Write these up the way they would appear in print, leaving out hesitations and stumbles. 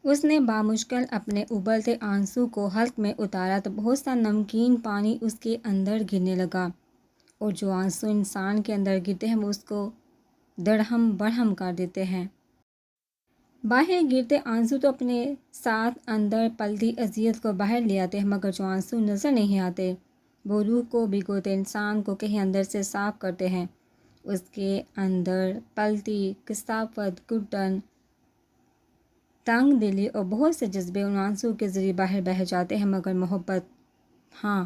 اس نے بامشکل اپنے ابلتے آنسو کو حلق میں اتارا تو بہت سا نمکین پانی اس کے اندر گرنے لگا، اور جو آنسو انسان کے اندر گرتے ہیں وہ اس کو درہم برہم کر دیتے ہیں۔ باہر گرتے آنسو تو اپنے ساتھ اندر پلتی اذیت کو باہر لے آتے ہیں، مگر جو آنسو نظر نہیں آتے وہ روح کو بھگوتے انسان کو کہیں اندر سے صاف کرتے ہیں۔ اس کے اندر پلتی کثافت، گھٹن، تنگ دلی اور بہت سے جذبے ان آنسو کے ذریعے باہر بہہ جاتے ہیں، مگر محبت، ہاں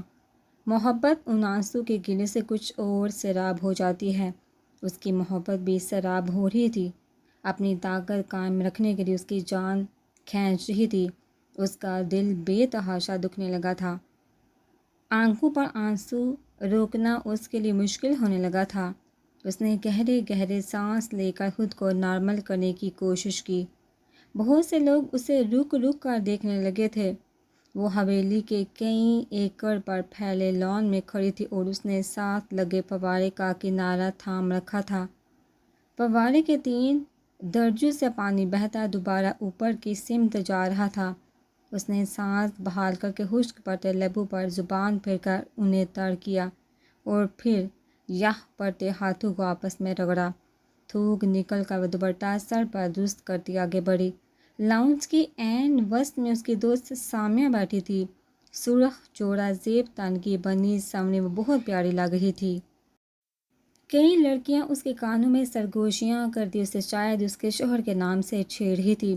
محبت ان آنسو کے گرنے سے کچھ اور سیراب ہو جاتی ہے۔ اس کی محبت بھی سیراب ہو رہی تھی، اپنی طاقت قائم رکھنے کے لیے اس کی جان کھینچ رہی تھی، اس کا دل بے تحاشا دکھنے لگا تھا، آنکھوں پر آنسو روکنا اس کے لیے مشکل ہونے لگا تھا۔ اس نے گہرے گہرے سانس لے کر خود کو نارمل کرنے کی کوشش کی۔ بہت سے لوگ اسے رک رک کر دیکھنے لگے تھے۔ وہ حویلی کے کئی ایکڑ پر پھیلے لان میں کھڑی تھی اور اس نے ساتھ لگے فوارے کا کنارہ تھام رکھا تھا۔ فوارے کے 3 درجوں سے پانی بہتا دوبارہ اوپر کی سمت جا رہا تھا۔ اس نے سانس بحال کر کے خشک پڑتے لبوں پر زبان پھیر کر انہیں تر کیا اور پھر یخ پڑتے ہاتھوں کو آپس میں رگڑا۔ تھوک نکل کر وہ دوپٹہ سر پر درست کرتی آگے بڑھی۔ لاؤنج کی عین وسط میں اس کی دوست سامیہ بیٹھی تھی۔ سرخ جوڑا زیب تن کی بنی سامنے وہ بہت پیاری لگ رہی تھی۔ کئی لڑکیاں اس کے کانوں میں سرگوشیاں کرتی اسے شاید اس کے شوہر کے نام سے چھیڑ رہی تھی۔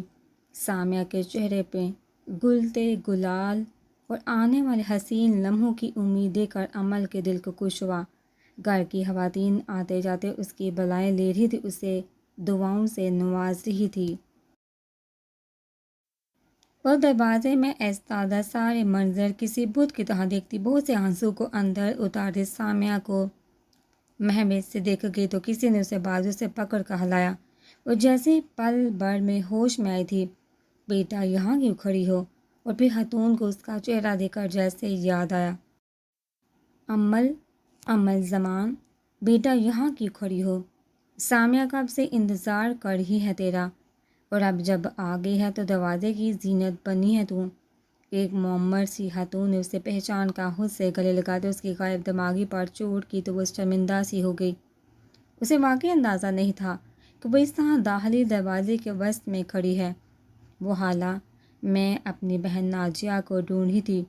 سامیہ کے چہرے پہ گلتے گلال اور آنے والے حسین لمحوں کی امید دے کر عمل کے دل کو خوش ہوا۔ گھر کی خواتین آتے جاتے اس کی بلائیں لے رہی تھی، اسے دعاؤں سے نواز رہی تھی۔ وہ دروازے میں ایستادہ سارے منظر کسی بت کی طرح دیکھتی، بہت سے آنسو کو اندر اتارتی سامیہ کو محبت سے دیکھ گئی تو کسی نے اسے بازو سے پکڑ کر ہلایا۔ وہ جیسے پل بھر میں ہوش میں آئی تھی۔ بیٹا یہاں کیوں کھڑی ہو؟ اور پھر خاتون کو اس کا چہرہ دیکھ کر جیسے یاد آیا۔ امل زمان، بیٹا یہاں کیوں کھڑی ہو؟ سامیہ کب سے انتظار کر رہی ہے تیرا، اور اب جب آ گئی ہے تو دروازے کی زینت بنی ہے تو۔ ایک معمر سی خاتون نے اسے پہچان کر خود سے گلے لگاتے اس کی غائب دماغی پر چوٹ کی تو وہ شرمندہ سی ہو گئی۔ اسے واقعی اندازہ نہیں تھا کہ وہ اس طرح داخلی دروازے کے وسط میں کھڑی ہے۔ وہ حالہ میں اپنی بہن نازیہ کو ڈھونڈ رہی تھی،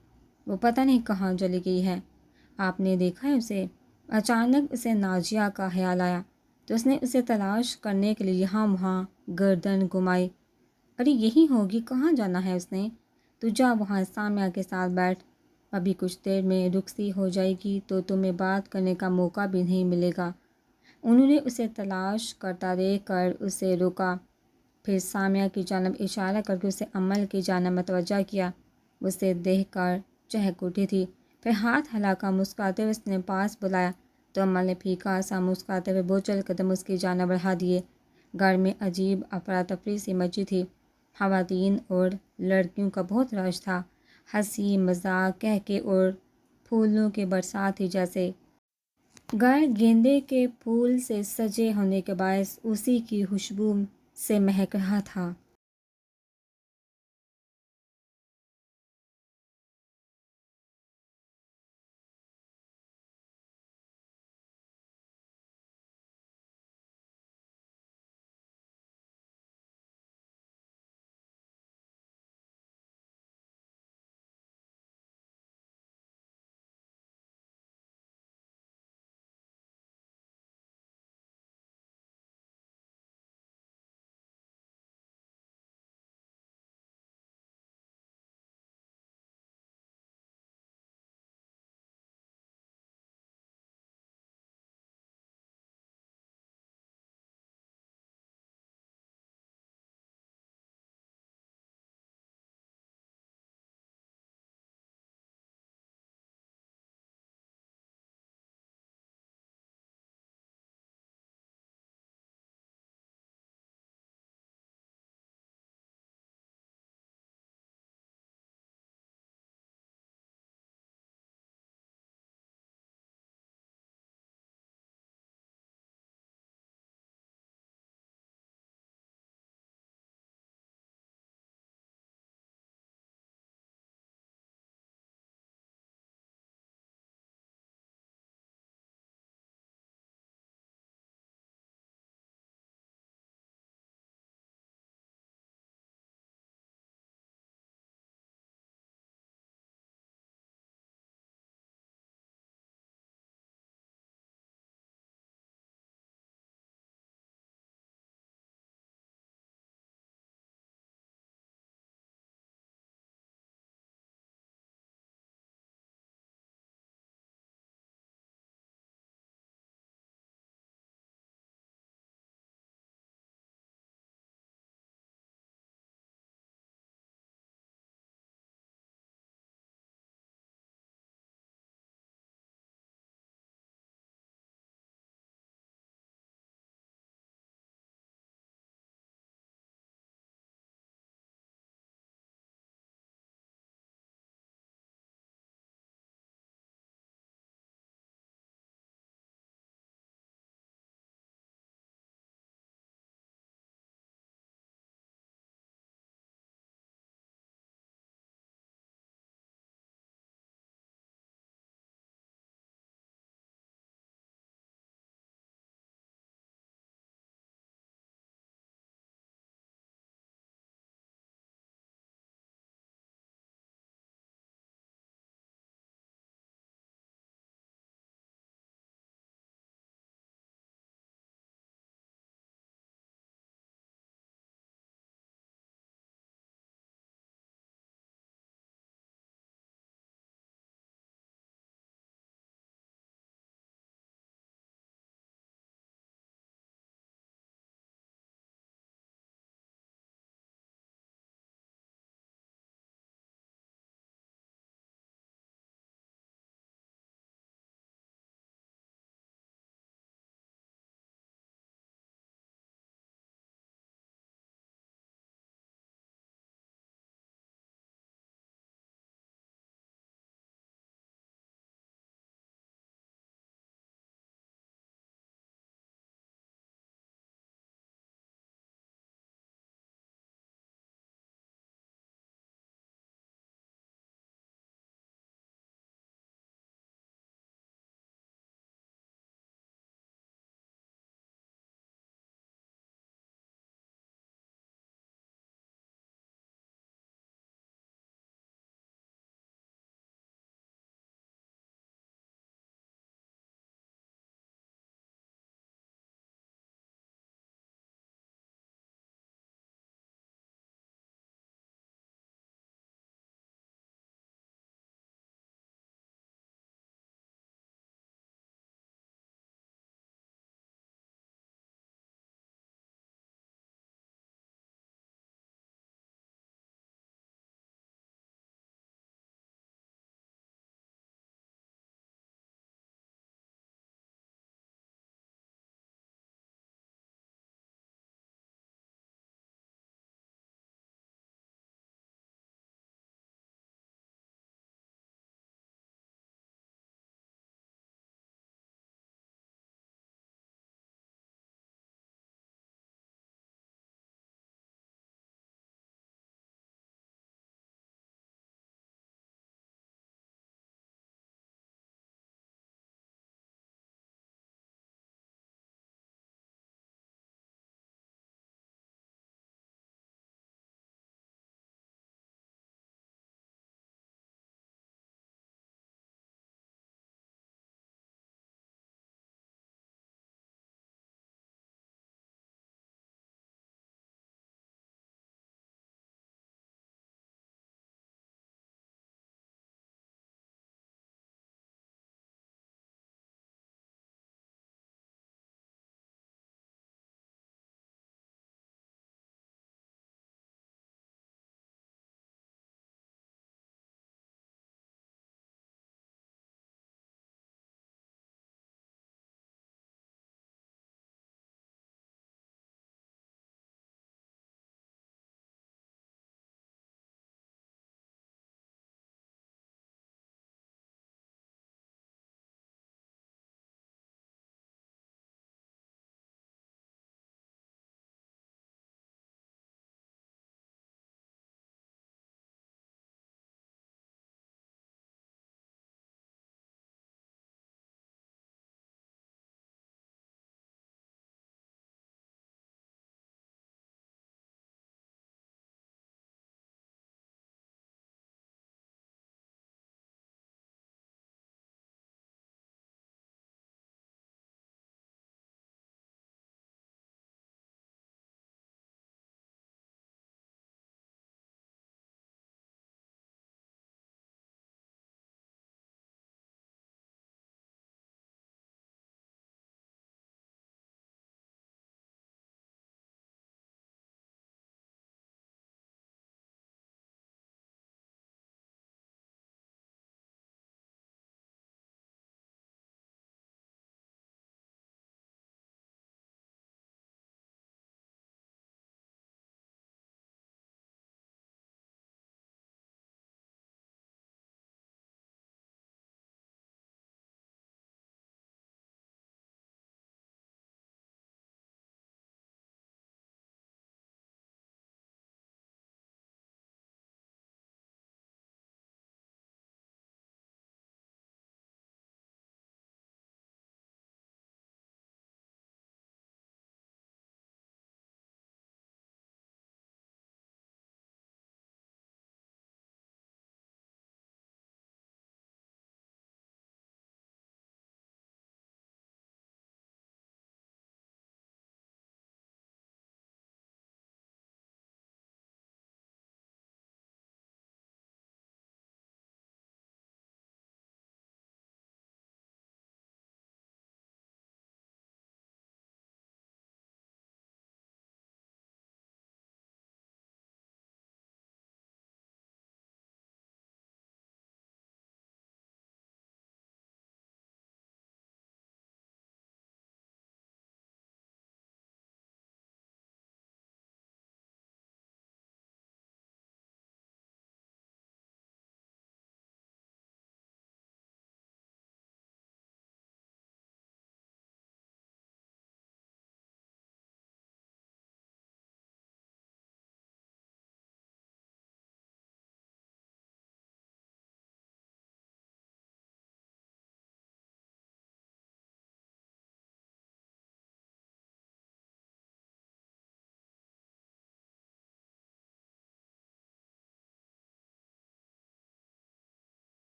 وہ پتہ نہیں کہاں چلی گئی ہے۔ آپ نے دیکھا ہے اسے؟ اچانک اسے نازیہ کا خیال آیا تو اس نے اسے تلاش کرنے کے لیے یہاں وہاں گردن گھمائی۔ ارے یہی ہوگی، کہاں جانا ہے اس نے؟ تو جا وہاں سامیہ کے ساتھ بیٹھ، ابھی کچھ دیر میں رخصتی ہو جائے گی تو تمہیں بات کرنے کا موقع بھی نہیں ملے گا۔ انہوں نے اسے تلاش کرتا دیکھ کر اسے روکا، پھر سامیہ کی جانب اشارہ کر کے اسے عمل کی جانب متوجہ کیا۔ اسے دیکھ کر چہک اٹھی تھی، پھر ہاتھ ہلا کر مسکراتے ہوئے اس نے پاس بلایا تو عمل نے پھیکا سا مسکراتے ہوئے بوچھل قدم اس کی جانب بڑھا دیے۔ گھر میں عجیب افراتفری سی مچی تھی، خواتین اور لڑکیوں کا بہت رش تھا، ہنسی مذاق کہکے اور پھولوں کی برسات تھی جیسے۔ گھر گیندے کے پھول سے سجے ہونے کے باعث اسی کی خوشبو سے مہک رہا تھا۔